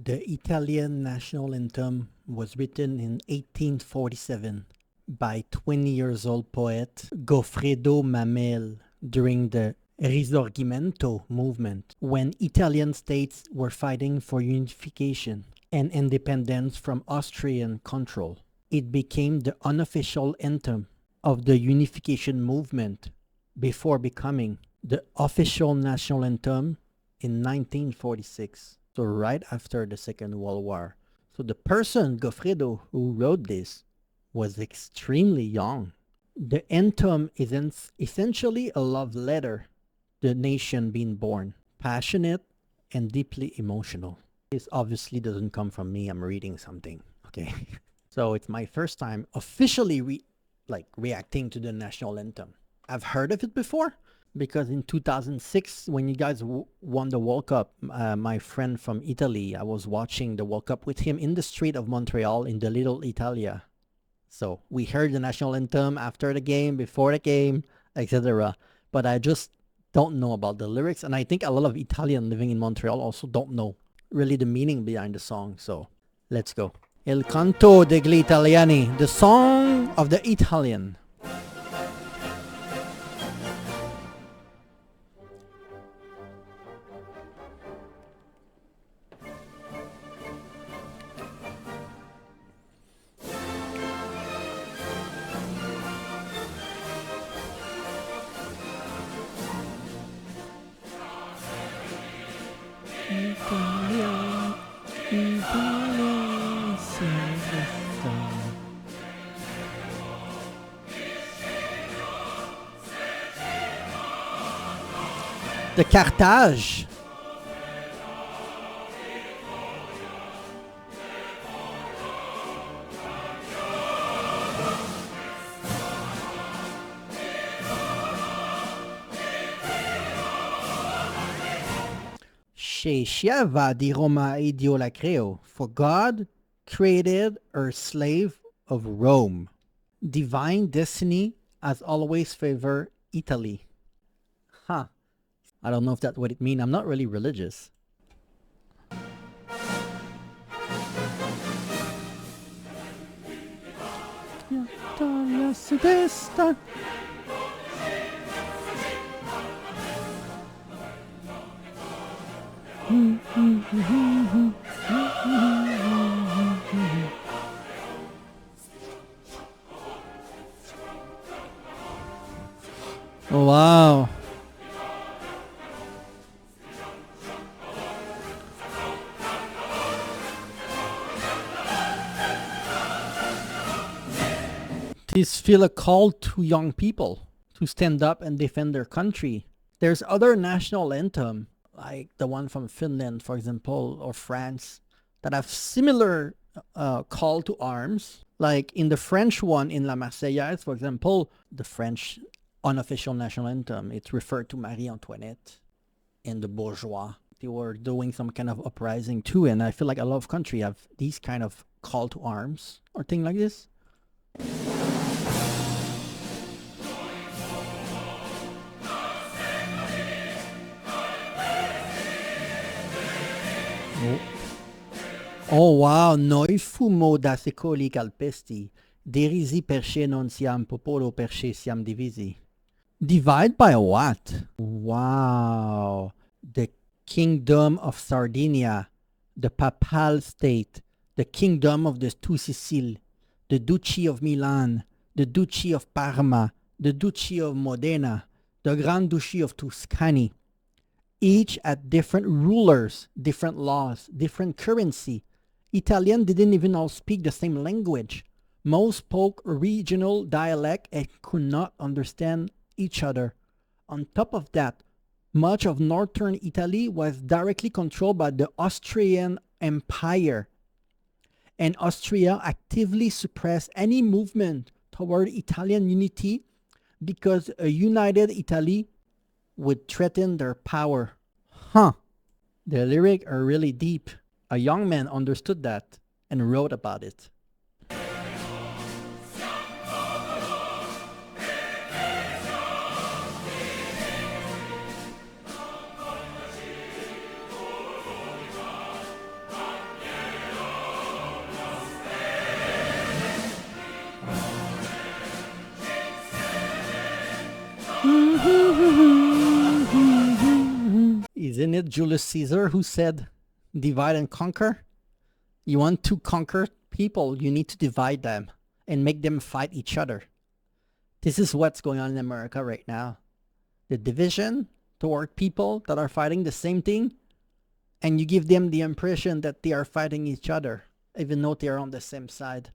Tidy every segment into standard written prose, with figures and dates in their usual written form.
The Italian national anthem was written in 1847 by 20 years old poet Goffredo Mameli during the Risorgimento movement, when Italian states were fighting for unification and independence from Austrian control. It became the unofficial anthem of the unification movement before becoming the official national anthem in 1946. So right after the Second World War. So the person, Goffredo, who wrote this was extremely young. The anthem is essentially a love letter to the nation being born, passionate and deeply emotional. This obviously doesn't come from me. I'm reading something. Okay. So it's my first time officially reacting to the national anthem. I've heard of it before, because in 2006, when you guys won the World Cup, my friend from Italy, I was watching the World Cup with him in the street of Montreal in the Little Italia. So we heard the national anthem after the game, before the game, etc. But I just don't know about the lyrics. And I think a lot of Italians living in Montreal also don't know really the meaning behind the song. So let's go. Il canto degli italiani, the song of the Italian. Italian, Italian, sing the song. The Carthage. Sceava di Roma e Dio la creo, for God created a slave of Rome. Divine destiny has always favored Italy. Huh. I don't know if that's what it means. I'm not really religious. Wow. This feel a call to young people to stand up and defend their country. There's other national anthem, like the one from Finland, for example, or France, that have similar call to arms. Like in the French one, in La Marseillaise, for example, the French unofficial national anthem, it's referred to Marie Antoinette and the bourgeois. They were doing some kind of uprising too, and I feel like a lot of countries have these kind of call to arms or thing like this. Oh wow, noi fummo da secoli calpesti, derisi perché non siam popolo perché siam divisi. Divide by what? Wow. The Kingdom of Sardinia, the Papal State, the Kingdom of the Two Sicilies, the Duchy of Milan, the Duchy of Parma, the Duchy of Modena, the Grand Duchy of Tuscany. Each had different rulers, different laws, different currency. Italian didn't even all speak the same language. Most spoke regional dialect and could not understand each other. On top of that, much of northern Italy was directly controlled by the Austrian Empire, and Austria actively suppressed any movement toward Italian unity because a united Italy would threaten their power. Huh. The lyrics are really deep. A young man understood that and wrote about it. it Julius Caesar who said, divide and conquer? You want to conquer people, you need to divide them and make them fight each other. This is what's going on in America right now. The division toward people that are fighting the same thing, and you give them the impression that they are fighting each other, even though they are on the same side.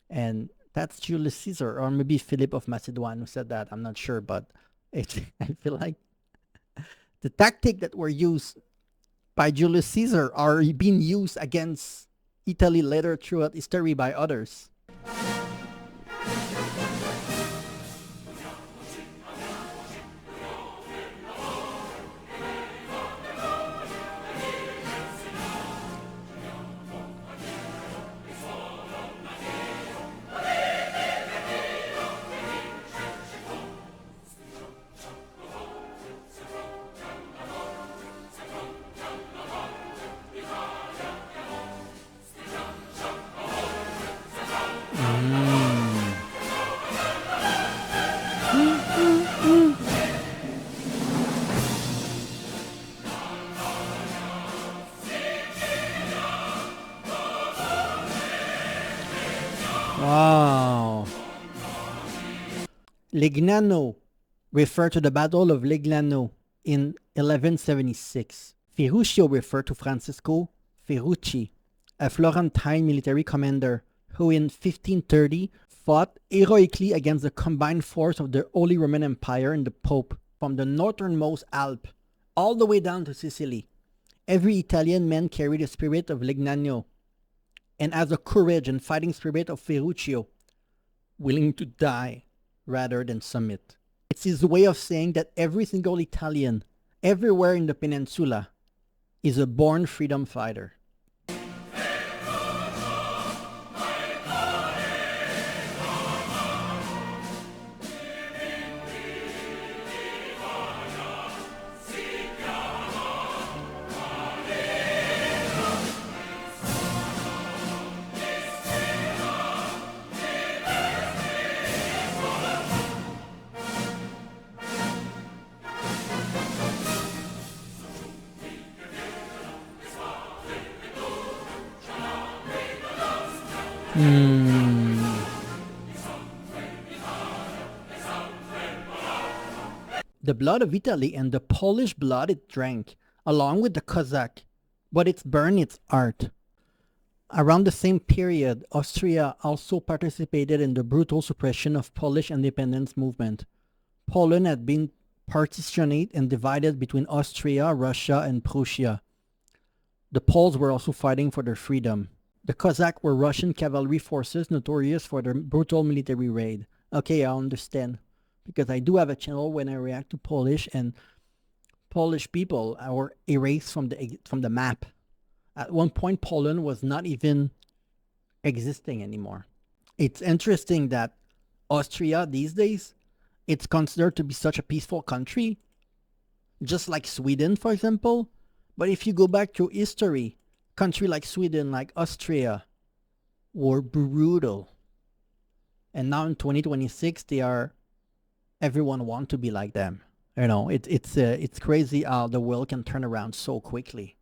And that's Julius Caesar, or maybe Philip of Macedon who said that. I'm not sure, but I feel like the tactic that were used by Julius Caesar are being used against Italy later throughout history by others. Wow. Legnano referred to the Battle of Legnano in 1176. Ferruccio referred to Francisco Ferrucci, a Florentine military commander who in 1530 fought heroically against the combined force of the Holy Roman Empire and the Pope from the northernmost Alp all the way down to Sicily. Every Italian man carried the spirit of Legnano and has the courage and fighting spirit of Ferruccio, willing to die rather than submit. It's his way of saying that every single Italian, everywhere in the peninsula, is a born freedom fighter. The blood of Italy and the Polish blood it drank, along with the Cossack, but it's burned its art. Around the same period, Austria also participated in the brutal suppression of Polish independence movement. Poland had been partitioned and divided between Austria, Russia, and Prussia. The Poles were also fighting for their freedom. The Cossacks were Russian cavalry forces notorious for their brutal military raid. Okay, I understand. Because I do have a channel when I react to Polish, and Polish people were erased from the map. At one point, Poland was not even existing anymore. It's interesting that Austria these days, it's considered to be such a peaceful country, just like Sweden, for example. But if you go back through history, country like Sweden, like Austria, were brutal. And now in 2026, everyone wants to be like them. You know, it's crazy how the world can turn around so quickly.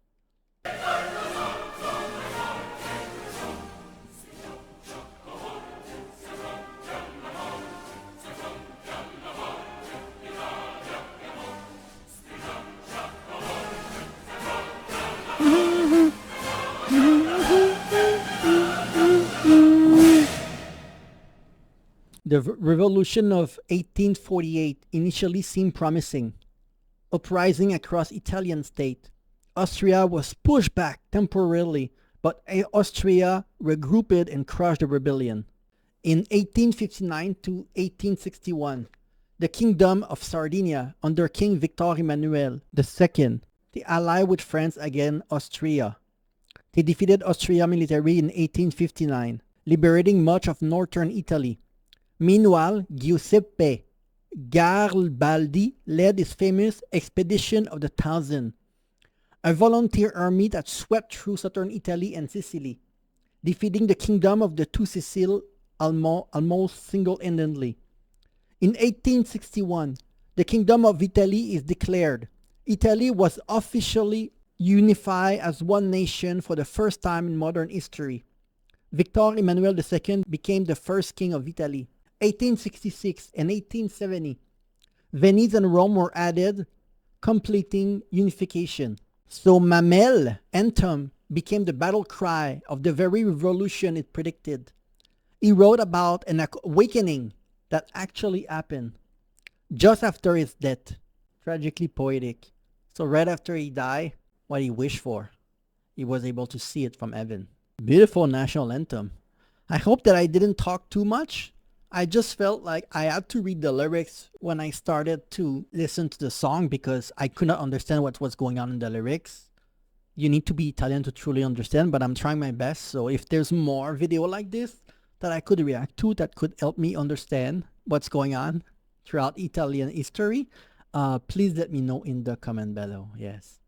The revolution of 1848 initially seemed promising. Uprising across Italian state, Austria was pushed back temporarily, but Austria regrouped and crushed the rebellion. In 1859 to 1861, the Kingdom of Sardinia under King Victor Emmanuel II, they allied with France against Austria. They defeated Austria militarily in 1859, liberating much of northern Italy. Meanwhile, Giuseppe Garibaldi led his famous Expedition of the Thousand, a volunteer army that swept through southern Italy and Sicily, defeating the Kingdom of the Two Sicilies almost single-handedly. In 1861, the Kingdom of Italy is declared. Italy was officially unified as one nation for the first time in modern history. Victor Emmanuel II became the first king of Italy. 1866 and 1870, Venice and Rome were added, completing unification. So Mamel anthem became the battle cry of the very revolution it predicted. He wrote about an awakening that actually happened just after his death. Tragically poetic. So right after he died, what he wished for, he was able to see it from heaven. Beautiful national anthem. I hope that I didn't talk too much. I just felt like I had to read the lyrics when I started to listen to the song because I could not understand what was going on in the lyrics. You need to be Italian to truly understand, but I'm trying my best. So if there's more video like this that I could react to that could help me understand what's going on throughout Italian history, please let me know in the comment below. Yes.